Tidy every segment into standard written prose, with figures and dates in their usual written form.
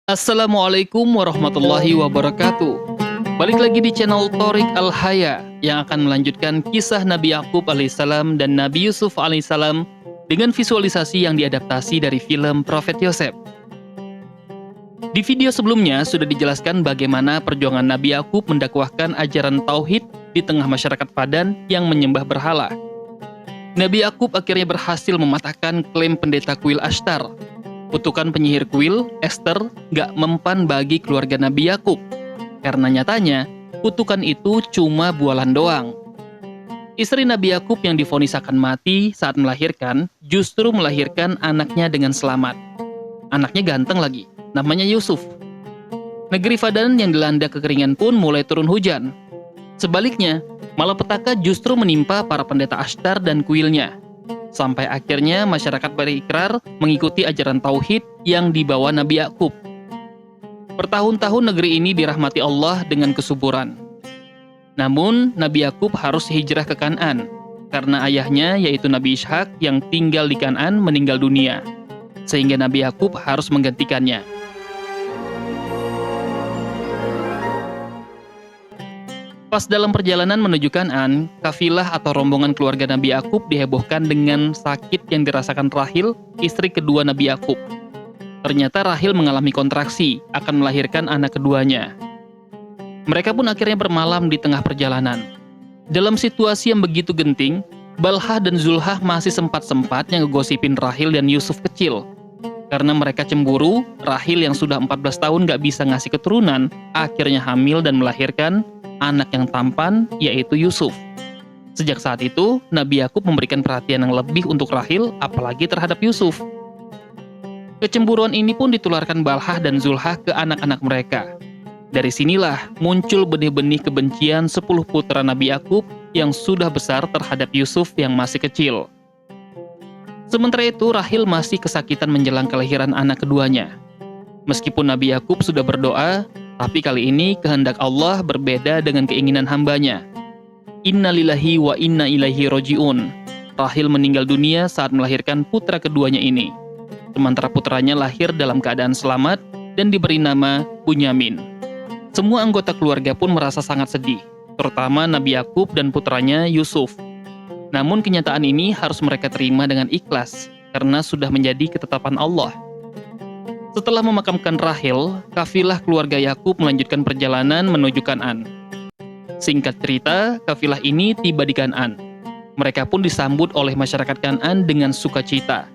Assalamualaikum warahmatullahi wabarakatuh. Balik lagi di channel Torik Al-Haya yang akan melanjutkan kisah Nabi Yakub alaihissalam dan Nabi Yusuf alaihissalam dengan visualisasi yang diadaptasi dari film Prophet Yosef. Di video sebelumnya sudah dijelaskan bagaimana perjuangan Nabi Yakub mendakwahkan ajaran tauhid di tengah masyarakat Padan yang menyembah berhala. Nabi Yakub akhirnya berhasil mematahkan klaim pendeta kuil Ashtar. Kutukan penyihir kuil, Esther, gak mempan bagi keluarga Nabi Yakub. Karena nyatanya, kutukan itu cuma bualan doang. Istri Nabi Yakub yang divonis akan mati saat melahirkan, justru melahirkan anaknya dengan selamat. Anaknya ganteng lagi, namanya Yusuf. Negeri Padan yang dilanda kekeringan pun mulai turun hujan. Sebaliknya, malapetaka justru menimpa para pendeta Ashtar dan kuilnya. Sampai akhirnya masyarakat berikrar mengikuti ajaran tauhid yang dibawa Nabi Yakub. Bertahun-tahun negeri ini dirahmati Allah dengan kesuburan. Namun, Nabi Yakub harus hijrah ke Kan'an, karena ayahnya yaitu Nabi Ishak yang tinggal di Kan'an meninggal dunia, sehingga Nabi Yakub harus menggantikannya. Pas dalam perjalanan menuju Kan'an, kafilah atau rombongan keluarga Nabi Yakub dihebohkan dengan sakit yang dirasakan Rahil, istri kedua Nabi Yakub. Ternyata Rahil mengalami kontraksi, akan melahirkan anak keduanya. Mereka pun akhirnya bermalam di tengah perjalanan. Dalam situasi yang begitu genting, Balhah dan Zulhah masih sempat-sempatnya ngegosipin Rahil dan Yusuf kecil. Karena mereka cemburu, Rahil yang sudah 14 tahun gak bisa ngasih keturunan, akhirnya hamil dan melahirkan anak yang tampan, yaitu Yusuf. Sejak saat itu, Nabi Yakub memberikan perhatian yang lebih untuk Rahil, apalagi terhadap Yusuf. Kecemburuan ini pun ditularkan Balhah dan Zulhah ke anak-anak mereka. Dari sinilah muncul benih-benih kebencian 10 putra Nabi Yakub yang sudah besar terhadap Yusuf yang masih kecil. Sementara itu, Rahil masih kesakitan menjelang kelahiran anak keduanya. Meskipun Nabi Yakub sudah berdoa, tapi kali ini kehendak Allah berbeda dengan keinginan hambanya. Inna lillahi wa inna ilaihi roji'un. Rahil meninggal dunia saat melahirkan putra keduanya ini. Sementara putranya lahir dalam keadaan selamat dan diberi nama Bunyamin. Semua anggota keluarga pun merasa sangat sedih, terutama Nabi Yakub dan putranya Yusuf. Namun kenyataan ini harus mereka terima dengan ikhlas, karena sudah menjadi ketetapan Allah. Setelah memakamkan Rahil, kafilah keluarga Yakub melanjutkan perjalanan menuju Kan'an. Singkat cerita, kafilah ini tiba di Kan'an. Mereka pun disambut oleh masyarakat Kan'an dengan sukacita.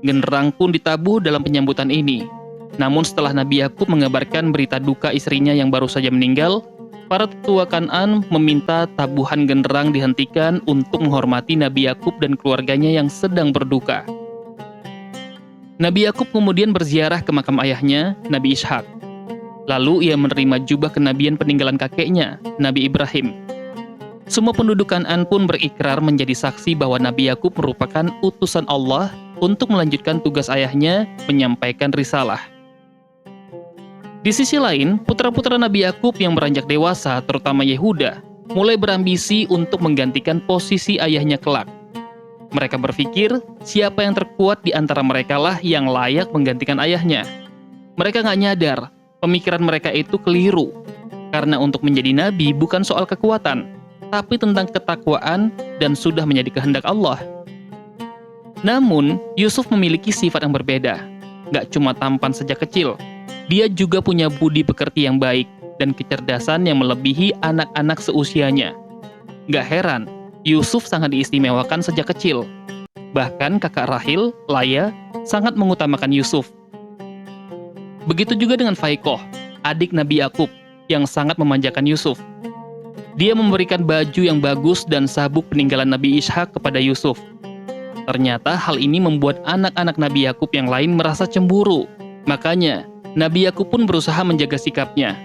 Genderang pun ditabuh dalam penyambutan ini. Namun setelah Nabi Yakub mengabarkan berita duka istrinya yang baru saja meninggal, para tetua Kan'an meminta tabuhan genderang dihentikan untuk menghormati Nabi Yakub dan keluarganya yang sedang berduka. Nabi Yakub kemudian berziarah ke makam ayahnya, Nabi Ishak. Lalu ia menerima jubah kenabian peninggalan kakeknya, Nabi Ibrahim. Semua penduduk Kan'an pun berikrar menjadi saksi bahwa Nabi Yakub merupakan utusan Allah untuk melanjutkan tugas ayahnya menyampaikan risalah. Di sisi lain, putra-putra Nabi Yakub yang beranjak dewasa, terutama Yehuda, mulai berambisi untuk menggantikan posisi ayahnya kelak. Mereka berpikir, siapa yang terkuat di antara mereka lah yang layak menggantikan ayahnya. Mereka gak nyadar, pemikiran mereka itu keliru. Karena untuk menjadi nabi bukan soal kekuatan, tapi tentang ketakwaan dan sudah menjadi kehendak Allah. Namun, Yusuf memiliki sifat yang berbeda. Gak cuma tampan sejak kecil, dia juga punya budi pekerti yang baik dan kecerdasan yang melebihi anak-anak seusianya. Gak heran, Yusuf sangat diistimewakan sejak kecil. Bahkan kakak Rahil, Laya, sangat mengutamakan Yusuf. Begitu juga dengan Faikoh, adik Nabi Yakub, yang sangat memanjakan Yusuf. Dia memberikan baju yang bagus dan sabuk peninggalan Nabi Ishak kepada Yusuf. Ternyata hal ini membuat anak-anak Nabi Yakub yang lain merasa cemburu. Makanya, Nabi Yakub pun berusaha menjaga sikapnya.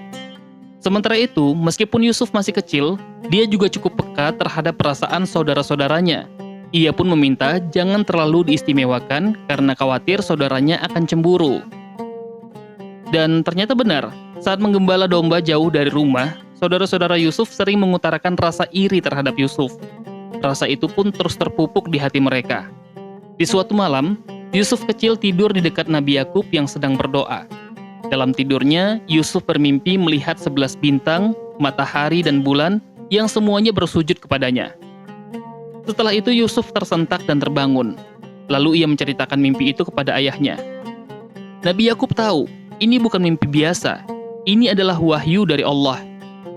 Sementara itu, meskipun Yusuf masih kecil, dia juga cukup peka terhadap perasaan saudara-saudaranya. Ia pun meminta jangan terlalu diistimewakan karena khawatir saudaranya akan cemburu. Dan ternyata benar, saat menggembala domba jauh dari rumah, saudara-saudara Yusuf sering mengutarakan rasa iri terhadap Yusuf. Rasa itu pun terus terpupuk di hati mereka. Di suatu malam, Yusuf kecil tidur di dekat Nabi Yakub yang sedang berdoa. Dalam tidurnya, Yusuf bermimpi melihat 11 bintang, matahari, dan bulan yang semuanya bersujud kepadanya. Setelah itu Yusuf tersentak dan terbangun. Lalu ia menceritakan mimpi itu kepada ayahnya. Nabi Yakub tahu, ini bukan mimpi biasa. Ini adalah wahyu dari Allah.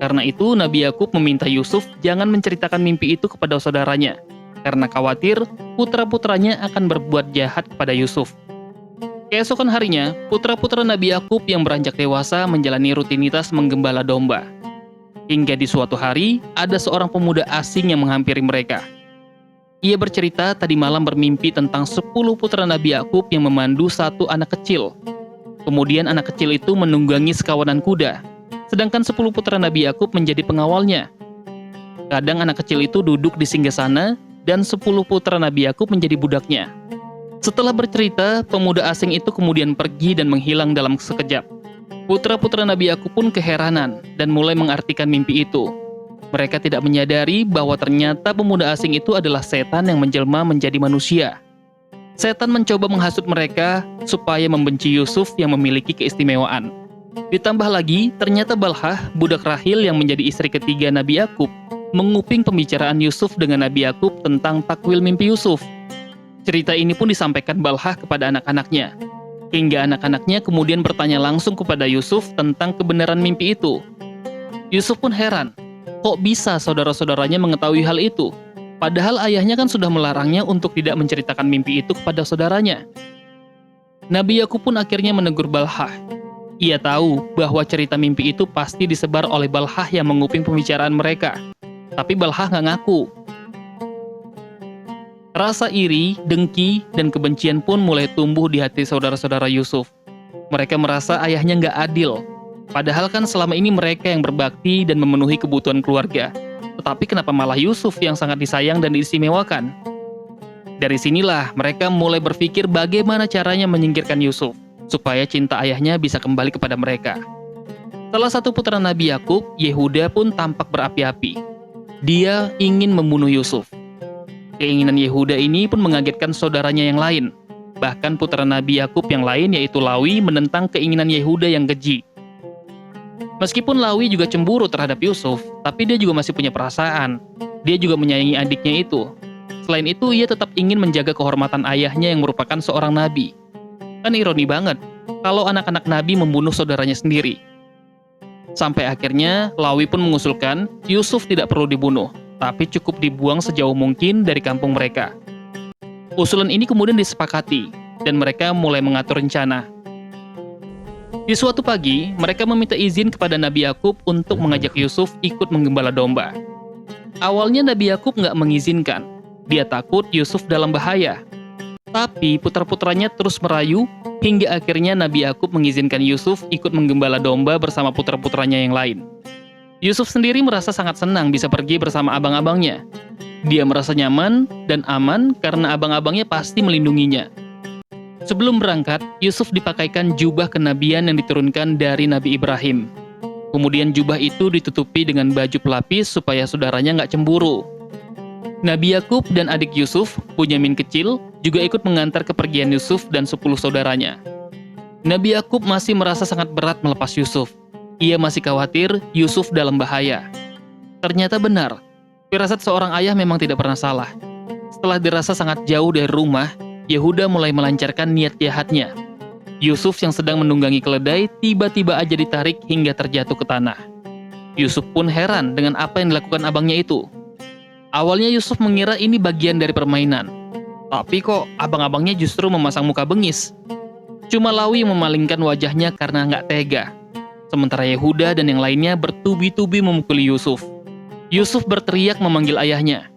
Karena itu Nabi Yakub meminta Yusuf jangan menceritakan mimpi itu kepada saudaranya, karena khawatir putra-putranya akan berbuat jahat kepada Yusuf. Keesokan harinya, putra-putra Nabi Yakub yang beranjak dewasa menjalani rutinitas menggembala domba. Hingga di suatu hari, ada seorang pemuda asing yang menghampiri mereka. Ia bercerita tadi malam bermimpi tentang 10 putra Nabi Yakub yang memandu satu anak kecil. Kemudian anak kecil itu menunggangi sekawanan kuda, sedangkan 10 putra Nabi Yakub menjadi pengawalnya. Kadang anak kecil itu duduk di singgasana dan 10 putra Nabi Yakub menjadi budaknya. Setelah bercerita, pemuda asing itu kemudian pergi dan menghilang dalam sekejap. Putra-putra Nabi Yakub pun keheranan dan mulai mengartikan mimpi itu. Mereka tidak menyadari bahwa ternyata pemuda asing itu adalah setan yang menjelma menjadi manusia. Setan mencoba menghasut mereka supaya membenci Yusuf yang memiliki keistimewaan. Ditambah lagi, ternyata Balhah, budak Rahil yang menjadi istri ketiga Nabi Yakub, menguping pembicaraan Yusuf dengan Nabi Yakub tentang takwil mimpi Yusuf. Cerita ini pun disampaikan Balhah kepada anak-anaknya. Hingga anak-anaknya kemudian bertanya langsung kepada Yusuf tentang kebenaran mimpi itu. Yusuf pun heran, kok bisa saudara-saudaranya mengetahui hal itu? Padahal ayahnya kan sudah melarangnya untuk tidak menceritakan mimpi itu kepada saudaranya. Nabi Yakub pun akhirnya menegur Balhah. Ia tahu bahwa cerita mimpi itu pasti disebar oleh Balhah yang menguping pembicaraan mereka. Tapi Balhah nggak ngaku. Rasa iri, dengki, dan kebencian pun mulai tumbuh di hati saudara-saudara Yusuf. Mereka merasa ayahnya nggak adil. Padahal kan selama ini mereka yang berbakti dan memenuhi kebutuhan keluarga. Tetapi kenapa malah Yusuf yang sangat disayang dan diistimewakan? Dari sinilah mereka mulai berpikir bagaimana caranya menyingkirkan Yusuf, supaya cinta ayahnya bisa kembali kepada mereka. Salah satu putra Nabi Yakub, Yehuda pun tampak berapi-api. Dia ingin membunuh Yusuf. Keinginan Yehuda ini pun mengagetkan saudaranya yang lain. Bahkan putra Nabi Yakub yang lain yaitu Lawi menentang keinginan Yehuda yang keji. Meskipun Lawi juga cemburu terhadap Yusuf, tapi dia juga masih punya perasaan. Dia juga menyayangi adiknya itu. Selain itu, ia tetap ingin menjaga kehormatan ayahnya yang merupakan seorang nabi. Kan ironi banget, kalau anak-anak nabi membunuh saudaranya sendiri. Sampai akhirnya, Lawi pun mengusulkan Yusuf tidak perlu dibunuh, tapi cukup dibuang sejauh mungkin dari kampung mereka. Usulan ini kemudian disepakati, dan mereka mulai mengatur rencana. Di suatu pagi, mereka meminta izin kepada Nabi Yakub untuk mengajak Yusuf ikut menggembala domba. Awalnya Nabi Yakub nggak mengizinkan. Dia takut Yusuf dalam bahaya. Tapi putra-putranya terus merayu, hingga akhirnya Nabi Yakub mengizinkan Yusuf ikut menggembala domba bersama putra-putranya yang lain. Yusuf sendiri merasa sangat senang bisa pergi bersama abang-abangnya. Dia merasa nyaman dan aman karena abang-abangnya pasti melindunginya. Sebelum berangkat, Yusuf dipakaikan jubah kenabian yang diturunkan dari Nabi Ibrahim. Kemudian jubah itu ditutupi dengan baju pelapis supaya saudaranya nggak cemburu. Nabi Yakub dan adik Yusuf, Bunyamin kecil, juga ikut mengantar kepergian Yusuf dan 10 saudaranya. Nabi Yakub masih merasa sangat berat melepas Yusuf. Ia masih khawatir Yusuf dalam bahaya. Ternyata benar, firasat seorang ayah memang tidak pernah salah. Setelah dirasa sangat jauh dari rumah, Yehuda mulai melancarkan niat jahatnya. Yusuf yang sedang menunggangi keledai tiba-tiba aja ditarik hingga terjatuh ke tanah. Yusuf pun heran dengan apa yang dilakukan abangnya itu. Awalnya Yusuf mengira ini bagian dari permainan. Tapi kok abang-abangnya justru memasang muka bengis. Cuma Lawi yang memalingkan wajahnya karena nggak tega. Sementara Yehuda dan yang lainnya bertubi-tubi memukuli Yusuf. Yusuf berteriak memanggil ayahnya.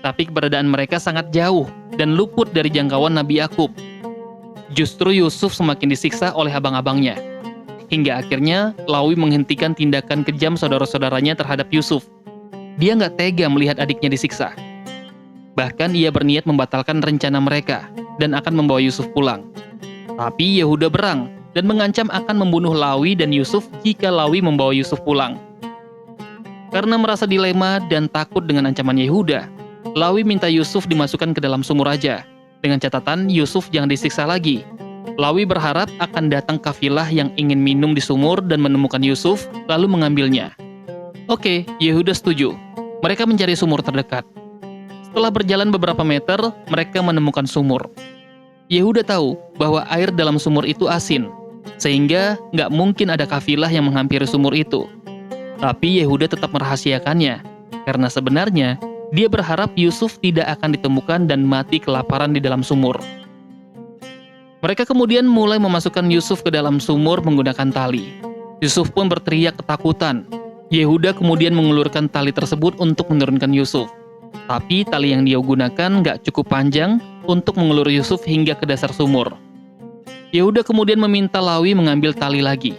Tapi keberadaan mereka sangat jauh dan luput dari jangkauan Nabi Yakub. Justru Yusuf semakin disiksa oleh abang-abangnya. Hingga akhirnya Lawi menghentikan tindakan kejam saudara-saudaranya terhadap Yusuf. Dia nggak tega melihat adiknya disiksa. Bahkan ia berniat membatalkan rencana mereka dan akan membawa Yusuf pulang. Tapi Yehuda berang dan mengancam akan membunuh Lawi dan Yusuf jika Lawi membawa Yusuf pulang. Karena merasa dilema dan takut dengan ancaman Yehuda, Lawi minta Yusuf dimasukkan ke dalam sumur raja, dengan catatan Yusuf jangan disiksa lagi. Lawi berharap akan datang kafilah yang ingin minum di sumur dan menemukan Yusuf, lalu mengambilnya. Oke, Yehuda setuju. Mereka mencari sumur terdekat. Setelah berjalan beberapa meter, mereka menemukan sumur. Yehuda tahu bahwa air dalam sumur itu asin, sehingga nggak mungkin ada kafilah yang menghampiri sumur itu. Tapi Yehuda tetap merahasiakannya, karena sebenarnya dia berharap Yusuf tidak akan ditemukan dan mati kelaparan di dalam sumur. Mereka kemudian mulai memasukkan Yusuf ke dalam sumur menggunakan tali. Yusuf pun berteriak ketakutan. Yehuda kemudian mengulurkan tali tersebut untuk menurunkan Yusuf. Tapi tali yang dia gunakan nggak cukup panjang untuk mengulur Yusuf hingga ke dasar sumur. Yehuda kemudian meminta Lawi mengambil tali lagi.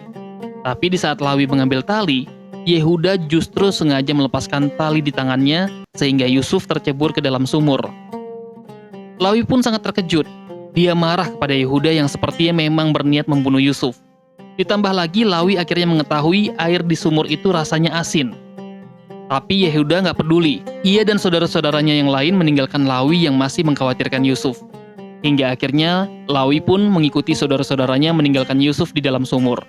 Tapi di saat Lawi mengambil tali, Yehuda justru sengaja melepaskan tali di tangannya sehingga Yusuf tercebur ke dalam sumur. Lawi pun sangat terkejut. Dia marah kepada Yehuda yang sepertinya memang berniat membunuh Yusuf. Ditambah lagi Lawi akhirnya mengetahui air di sumur itu rasanya asin. Tapi Yehuda nggak peduli. Ia dan saudara-saudaranya yang lain meninggalkan Lawi yang masih mengkhawatirkan Yusuf. Hingga akhirnya Lawi pun mengikuti saudara-saudaranya meninggalkan Yusuf di dalam sumur.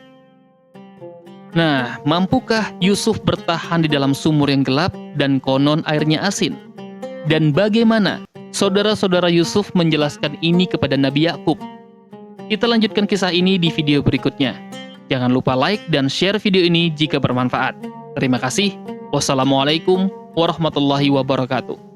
Nah, mampukah Yusuf bertahan di dalam sumur yang gelap dan konon airnya asin? Dan bagaimana saudara-saudara Yusuf menjelaskan ini kepada Nabi Yakub? Kita lanjutkan kisah ini di video berikutnya. Jangan lupa like dan share video ini jika bermanfaat. Terima kasih. Wassalamualaikum warahmatullahi wabarakatuh.